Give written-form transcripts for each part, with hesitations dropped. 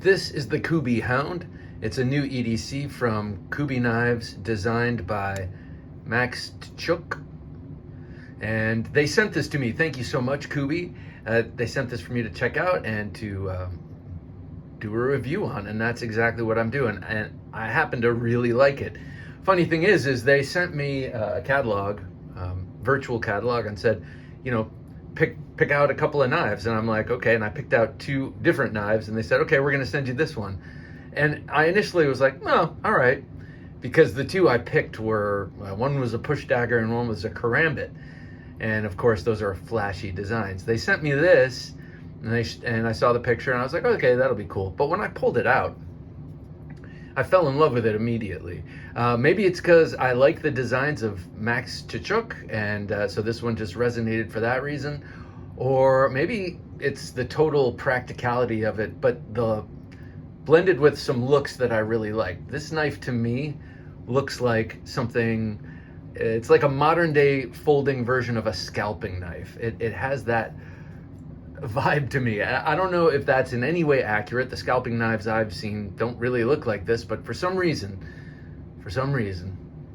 This is the Kubey Hound. It's a new EDC from Kubey Knives, designed by Max Tkachuk. And they sent this to me. Thank you so much, Kubey. They sent this for me to check out and to do a review on, and that's exactly what I'm doing. And I happen to really like it. Funny thing is they sent me a catalog, virtual catalog, and said, you know, pick out a couple of knives. And I'm like, okay. And I picked out 2 different knives, and they said, okay, we're going to send you this one. And I initially was like, no, all right, because the 2 I picked were, one was a push dagger and one was a karambit. And of course, those are flashy designs. They sent me this, and I saw the picture, and I was like, okay, that'll be cool. But when I pulled it out, I fell in love with it immediately. Maybe it's because I like the designs of Max Tkachuk, and so this one just resonated for that reason. Or maybe it's the total practicality of it, but blended with some looks that I really like. This knife to me looks like something, it's like a modern day folding version of a scalping knife. It has that vibe to me. I don't know if that's in any way accurate. The scalping knives I've seen don't really look like this, but for some reason,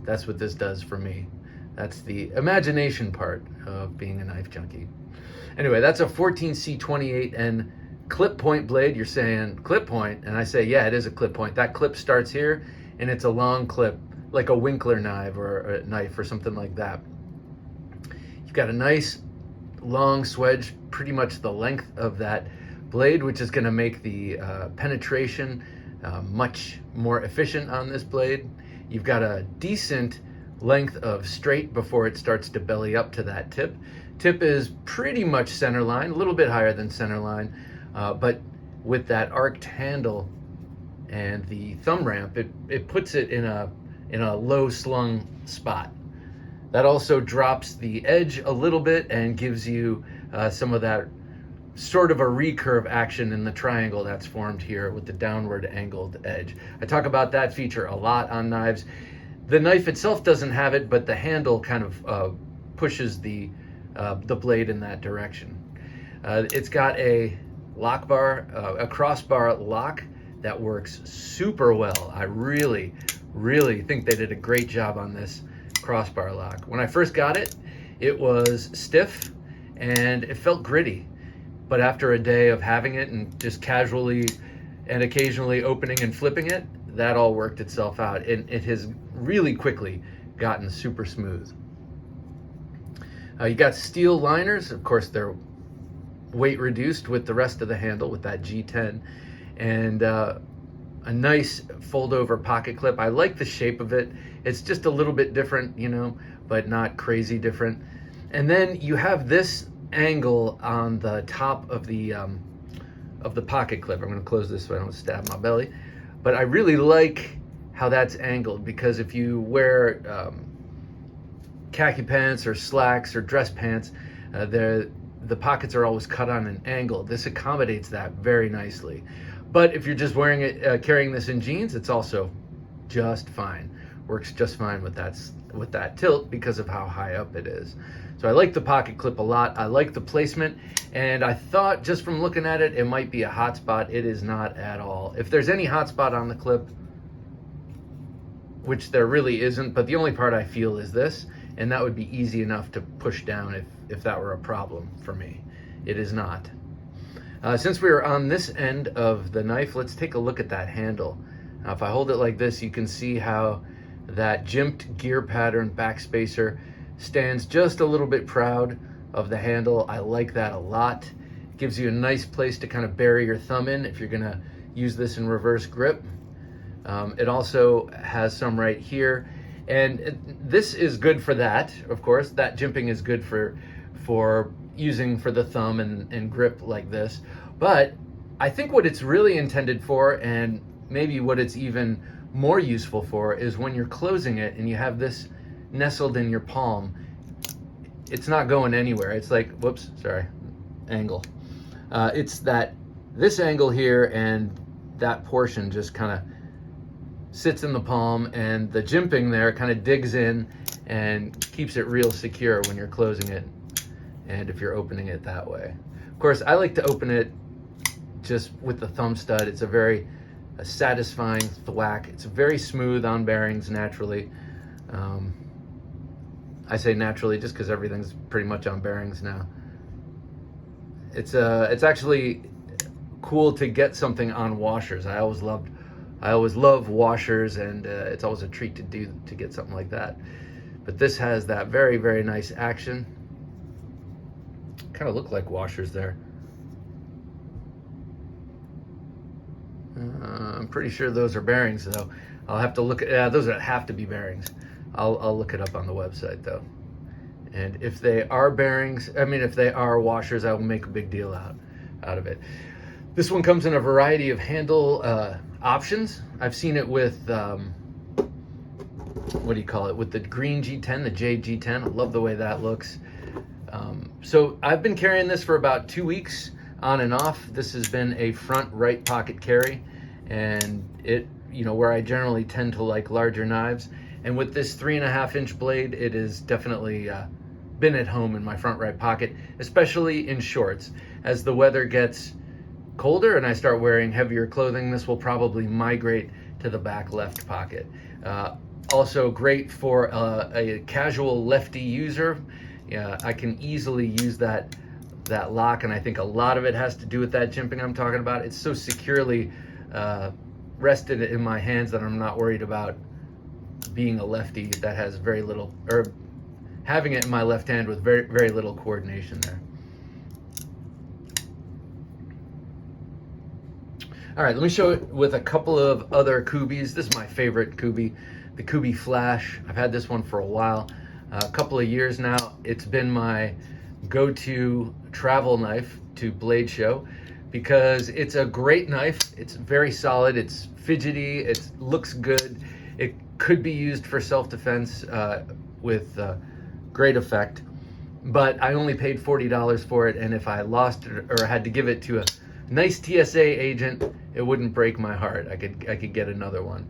that's what this does for me. That's the imagination part of being a knife junkie. Anyway, that's a 14C28 and clip point blade. You're saying clip point, and I say, yeah, it is a clip point. That clip starts here, and it's a long clip, like a Winkler knife or a knife or something like that. You've got a nice long swedge, pretty much the length of that blade, which is going to make the penetration much more efficient on this blade. You've got a decent length of straight before it starts to belly up to that tip. Tip is pretty much center line, a little bit higher than center line, but with that arced handle and the thumb ramp, it puts it in a low slung spot. That also drops the edge a little bit and gives you some of that sort of a recurve action in the triangle that's formed here with the downward angled edge. I talk about that feature a lot on knives. The knife itself doesn't have it, but the handle kind of pushes the blade in that direction. It's got a lock bar, a crossbar lock that works super well. I really think they did a great job on this crossbar lock. When I first got it, it was stiff and it felt gritty. But after a day of having it and just casually and occasionally opening and flipping it, that all worked itself out. And it has really quickly gotten super smooth. You got steel liners. Of course, they're weight reduced with the rest of the handle with that G10. And a nice fold over pocket clip. I like the shape of it. It's just a little bit different, you know, but not crazy different. And then you have this angle on the top of the pocket clip. I'm going to close this so I don't stab my belly. But I really like how that's angled, because if you wear khaki pants or slacks or dress pants, the pockets are always cut on an angle. This accommodates that very nicely. But if you're just wearing it, carrying this in jeans, it's also just fine. Works just fine with that tilt because of how high up it is. So I like the pocket clip a lot. I like the placement, and I thought just from looking at it, it might be a hot spot. It is not at all. If there's any hot spot on the clip, which there really isn't, but the only part I feel is this, and that would be easy enough to push down if that were a problem for me. It is not. Since we are on this end of the knife, let's take a look at that handle. Now, if I hold it like this, you can see how that jimped gear pattern backspacer stands just a little bit proud of the handle. I like that a lot. It gives you a nice place to kind of bury your thumb in if you're gonna use this in reverse grip. It also has some right here, and this is good for that, of course. That jimping is good for using for the thumb and grip like this. But I think what it's really intended for, and maybe what it's even more useful for, is when you're closing it and you have this nestled in your palm, it's not going anywhere. It's like, whoops, sorry, angle. It's this angle here, and that portion just kind of sits in the palm, and the jimping there kind of digs in and keeps it real secure when you're closing it and if you're opening it that way. Of course, I like to open it just with the thumb stud. It's a very satisfying thwack. It's very smooth on bearings naturally. I say naturally just because everything's pretty much on bearings now. It's actually cool to get something on washers. I always love washers, and it's always a treat to get something like that. But this has that very, very nice action. Kind of look like washers there. I'm pretty sure those are bearings though. I'll have to look at those have to be bearings. I'll look it up on the website though. And if they are bearings, I mean if they are washers, I will make a big deal out of it. This one comes in a variety of handle options. I've seen it with what do you call it, with the green G10, the JG10. I love the way that looks. So I've been carrying this for about 2 weeks on and off. This has been a front right pocket carry, and it, you know, where I generally tend to like larger knives. And with this 3.5-inch blade, it has definitely been at home in my front right pocket, especially in shorts. As the weather gets colder and I start wearing heavier clothing, this will probably migrate to the back left pocket. Also great for a casual lefty user. I can easily use that lock, and I think a lot of it has to do with that jimping I'm talking about. It's so securely rested in my hands that I'm not worried about being a lefty that has very little, or having it in my left hand with very, very little coordination there. All right, let me show it with a couple of other Kubeys. This is my favorite Kubey, the Kubey Flash. I've had this one for a while, a couple of years now. It's been my go-to travel knife to blade show because it's a great knife. It's very solid, it's fidgety, it looks good. It could be used for self-defense with great effect, but I only paid $40 for it, and if I lost it or had to give it to a nice TSA agent, it wouldn't break my heart. I could get another one.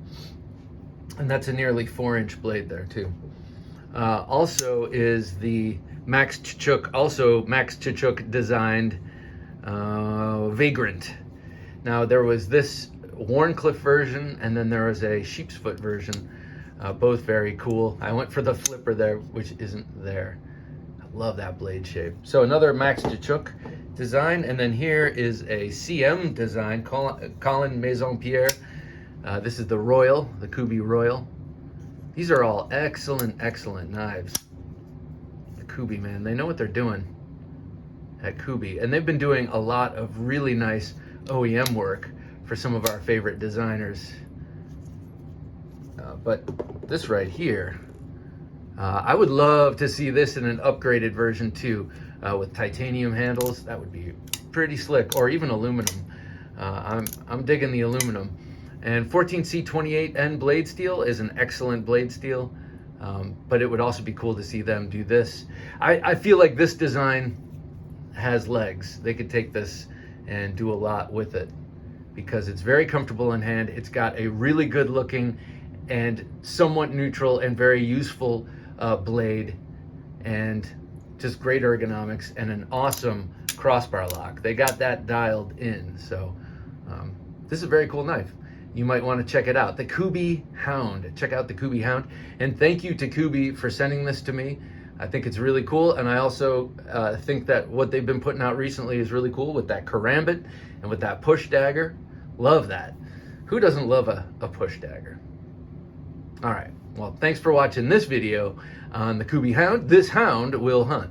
And that's a nearly 4-inch blade there too. Also is the Max Tkachuk, also Max Tkachuk designed Vagrant. Now there was this Wharncliffe version, and then there was a sheep's foot version, both very cool. I went for the flipper there, which isn't there. I love that blade shape. So another Max Tkachuk design, and then here is a CM design, Colin Maison-Pierre. This is the Royal, the Kubey Royal. These are all excellent, excellent knives. The Kubey, man, they know what they're doing at Kubey, and they've been doing a lot of really nice OEM work for some of our favorite designers. But this right here, I would love to see this in an upgraded version too, with titanium handles. That would be pretty slick, or even aluminum. I'm digging the aluminum. And 14C28N blade steel is an excellent blade steel, but it would also be cool to see them do this. I feel like this design has legs. They could take this and do a lot with it because it's very comfortable in hand. It's got a really good looking and somewhat neutral and very useful blade, and just great ergonomics and an awesome crossbar lock. They got that dialed in. So this is a very cool knife. You might want to check it out. The Kubey Hound. Check out the Kubey Hound. And thank you to Kubey for sending this to me. I think it's really cool. And I also think that what they've been putting out recently is really cool with that karambit and with that push dagger. Love that. Who doesn't love a push dagger? All right. Well, thanks for watching this video on the Kubey Hound. This hound will hunt.